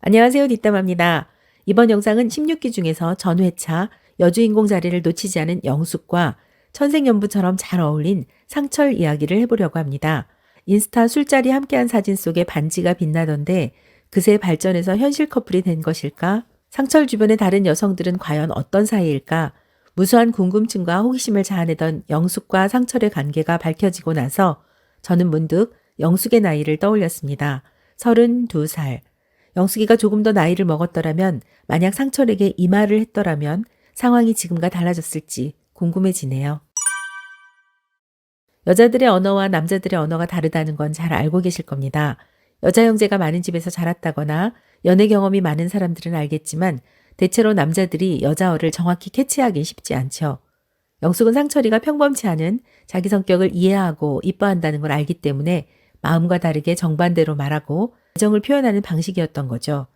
안녕하세요. 뒷담화입니다. 이번 영상은 16기 중에서 전회차 여주인공 자리를 놓치지 않은 영숙과 천생연분처럼 잘 어울린 상철 이야기를 해보려고 합니다. 인스타 술자리 함께한 사진 속에 반지가 빛나던데 그새 발전해서 현실 커플이 된 것일까? 상철 주변의 다른 여성들은 과연 어떤 사이일까? 무수한 궁금증과 호기심을 자아내던 영숙과 상철의 관계가 밝혀지고 나서 저는 문득 영숙의 나이를 떠올렸습니다. 32살. 영숙이가 조금 더 나이를 먹었더라면, 만약 상철에게 이 말을 했더라면 상황이 지금과 달라졌을지 궁금해지네요. 여자들의 언어와 남자들의 언어가 다르다는 건 잘 알고 계실 겁니다. 여자 형제가 많은 집에서 자랐다거나 연애 경험이 많은 사람들은 알겠지만 대체로 남자들이 여자어를 정확히 캐치하기 쉽지 않죠. 영숙은 상철이가 평범치 않은 자기 성격을 이해하고 이뻐한다는 걸 알기 때문에 마음과 다르게 정반대로 말하고 애정을 표현하는 방식이었던 거죠.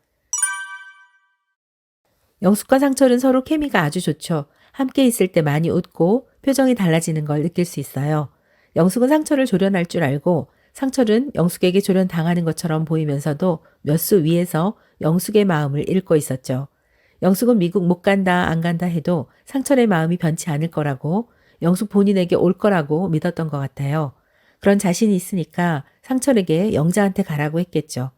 영숙과 상철은 서로 케미가 아주 좋죠. 함께 있을 때 많이 웃고 표정이 달라지는 걸 느낄 수 있어요. 영숙은 상철을 조련할 줄 알고 상철은 영숙에게 조련당하는 것처럼 보이면서도 몇 수 위에서 영숙의 마음을 읽고 있었죠. 영숙은 미국 못 간다 안 간다 해도 상철의 마음이 변치 않을 거라고, 영숙 본인에게 올 거라고 믿었던 것 같아요. 그런 자신이 있으니까 상철에게 영자한테 가라고 했겠죠.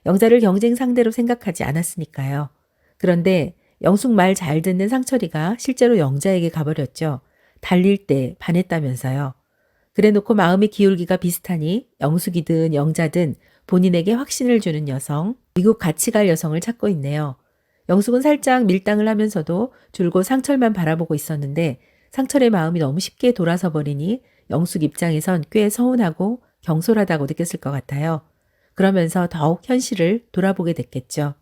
영자를 경쟁 상대로 생각하지 않았으니까요. 그런데 영숙 말 잘 듣는 상철이가 실제로 영자에게 가버렸죠. 달릴 때 반했다면서요. 그래놓고 마음의 기울기가 비슷하니 영숙이든 영자든 본인에게 확신을 주는 여성, 미국 같이 갈 여성을 찾고 있네요. 영숙은 살짝 밀당을 하면서도 줄곧 상철만 바라보고 있었는데 상철의 마음이 너무 쉽게 돌아서 버리니 영숙 입장에선 꽤 서운하고 경솔하다고 느꼈을 것 같아요. 그러면서 더욱 현실을 돌아보게 됐겠죠.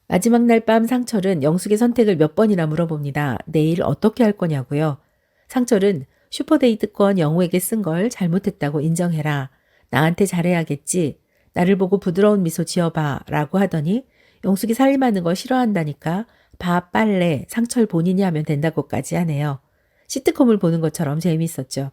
마지막 날 밤 상철은 영숙의 선택을 몇 번이나 물어봅니다. 내일 어떻게 할 거냐고요. 상철은 슈퍼데이트권 영호에게 쓴 걸 잘못했다고 인정해라. 나한테 잘해야겠지. 나를 보고 부드러운 미소 지어봐. 라고 하더니 영숙이 살림하는 거 싫어한다니까 밥, 빨래, 상철 본인이 하면 된다고까지 하네요. 시트콤을 보는 것처럼 재미있었죠.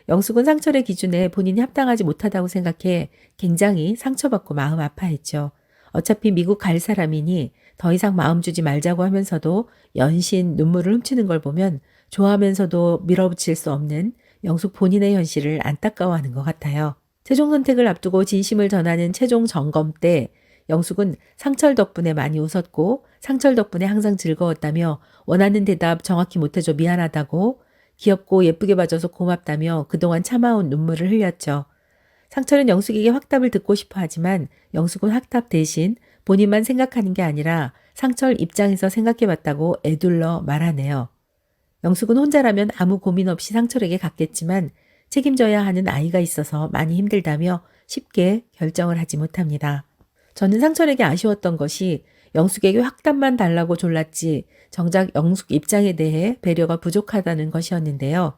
영숙은 상철의 기준에 본인이 합당하지 못하다고 생각해 굉장히 상처받고 마음 아파했죠. 어차피 미국 갈 사람이니 더 이상 마음 주지 말자고 하면서도 연신 눈물을 훔치는 걸 보면 좋아하면서도 밀어붙일 수 없는 영숙 본인의 현실을 안타까워하는 것 같아요. 최종 선택을 앞두고 진심을 전하는 최종 점검 때 영숙은 상철 덕분에 많이 웃었고 상철 덕분에 항상 즐거웠다며 원하는 대답 정확히 못해줘 미안하다고, 귀엽고 예쁘게 봐줘서 고맙다며 그동안 참아온 눈물을 흘렸죠. 상철은 영숙에게 확답을 듣고 싶어 하지만 영숙은 확답 대신 본인만 생각하는 게 아니라 상철 입장에서 생각해봤다고 애둘러 말하네요. 영숙은 혼자라면 아무 고민 없이 상철에게 갔겠지만 책임져야 하는 아이가 있어서 많이 힘들다며 쉽게 결정을 하지 못합니다. 저는 상철에게 아쉬웠던 것이 영숙에게 확답만 달라고 졸랐지 정작 영숙 입장에 대해 배려가 부족하다는 것이었는데요.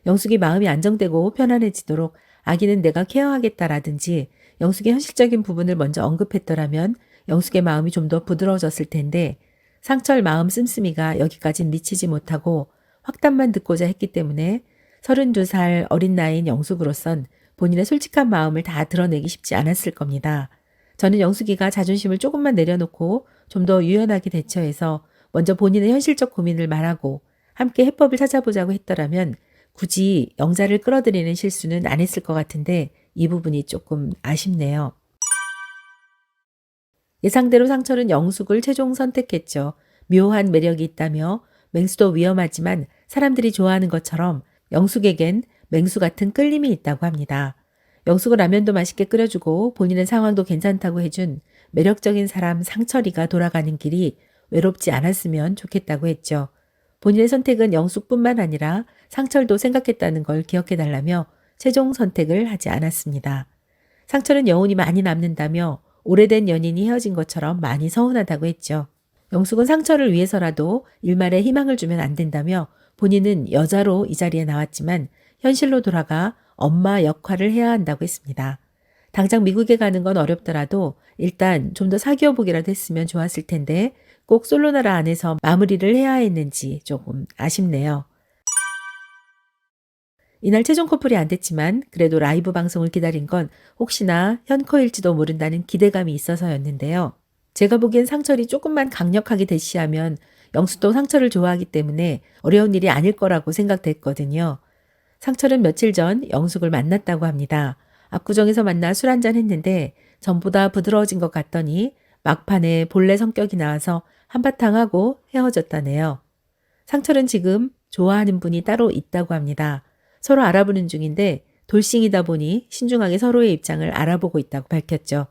영숙이 마음이 안정되고 편안해지도록 아기는 내가 케어하겠다라든지 영숙의 현실적인 부분을 먼저 언급했더라면 영숙의 마음이 좀 더 부드러워졌을 텐데 상철 마음 씀씀이가 여기까진 미치지 못하고 확답만 듣고자 했기 때문에 32살 어린 나이인 영숙으로선 본인의 솔직한 마음을 다 드러내기 쉽지 않았을 겁니다. 저는 영숙이가 자존심을 조금만 내려놓고 좀 더 유연하게 대처해서 먼저 본인의 현실적 고민을 말하고 함께 해법을 찾아보자고 했더라면 굳이 영자를 끌어들이는 실수는 안 했을 것 같은데 이 부분이 조금 아쉽네요. 예상대로 상철은 영숙을 최종 선택했죠. 묘한 매력이 있다며 맹수도 위험하지만 사람들이 좋아하는 것처럼 영숙에겐 맹수 같은 끌림이 있다고 합니다. 영숙은 라면도 맛있게 끓여주고 본인의 상황도 괜찮다고 해준 매력적인 사람 상철이가 돌아가는 길이 외롭지 않았으면 좋겠다고 했죠. 본인의 선택은 영숙뿐만 아니라 상철도 생각했다는 걸 기억해달라며 최종 선택을 하지 않았습니다. 상철은 여운이 많이 남는다며 오래된 연인이 헤어진 것처럼 많이 서운하다고 했죠. 영숙은 상철을 위해서라도 일말의 희망을 주면 안 된다며 본인은 여자로 이 자리에 나왔지만 현실로 돌아가 엄마 역할을 해야 한다고 했습니다. 당장 미국에 가는 건 어렵더라도 일단 좀 더 사귀어 보기라도 했으면 좋았을 텐데 꼭 솔로나라 안에서 마무리를 해야 했는지 조금 아쉽네요. 이날 최종 커플이 안 됐지만 그래도 라이브 방송을 기다린 건 혹시나 현커일지도 모른다는 기대감이 있어서였는데요. 제가 보기엔 상철이 조금만 강력하게 대시하면 영수도 상철을 좋아하기 때문에 어려운 일이 아닐 거라고 생각됐거든요. 상철은 며칠 전 영숙을 만났다고 합니다. 압구정에서 만나 술 한잔 했는데 전보다 부드러워진 것 같더니 막판에 본래 성격이 나와서 한바탕 하고 헤어졌다네요. 상철은 지금 좋아하는 분이 따로 있다고 합니다. 서로 알아보는 중인데 돌싱이다 보니 신중하게 서로의 입장을 알아보고 있다고 밝혔죠.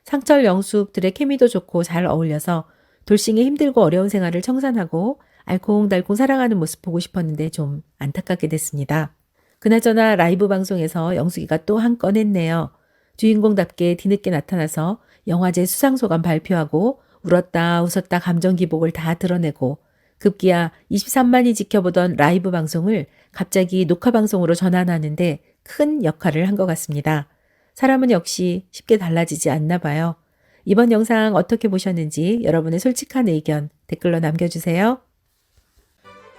상철 영숙들의 케미도 좋고 잘 어울려서 돌싱의 힘들고 어려운 생활을 청산하고 알콩달콩 살아가는 모습 보고 싶었는데 좀 안타깝게 됐습니다. 그나저나 라이브 방송에서 영숙이가 또 한 건 했네요. 주인공답게 뒤늦게 나타나서 영화제 수상소감 발표하고 울었다 웃었다 감정 기복을 다 드러내고 급기야 23만이 지켜보던 라이브 방송을 갑자기 녹화 방송으로 전환하는데 큰 역할을 한 것 같습니다. 사람은 역시 쉽게 달라지지 않나 봐요. 이번 영상 어떻게 보셨는지 여러분의 솔직한 의견 댓글로 남겨주세요.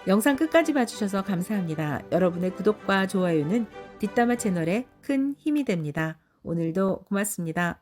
영상 끝까지 봐주셔서 감사합니다. 여러분의 구독과 좋아요는 뒷담화 채널에 큰 힘이 됩니다. 오늘도 고맙습니다.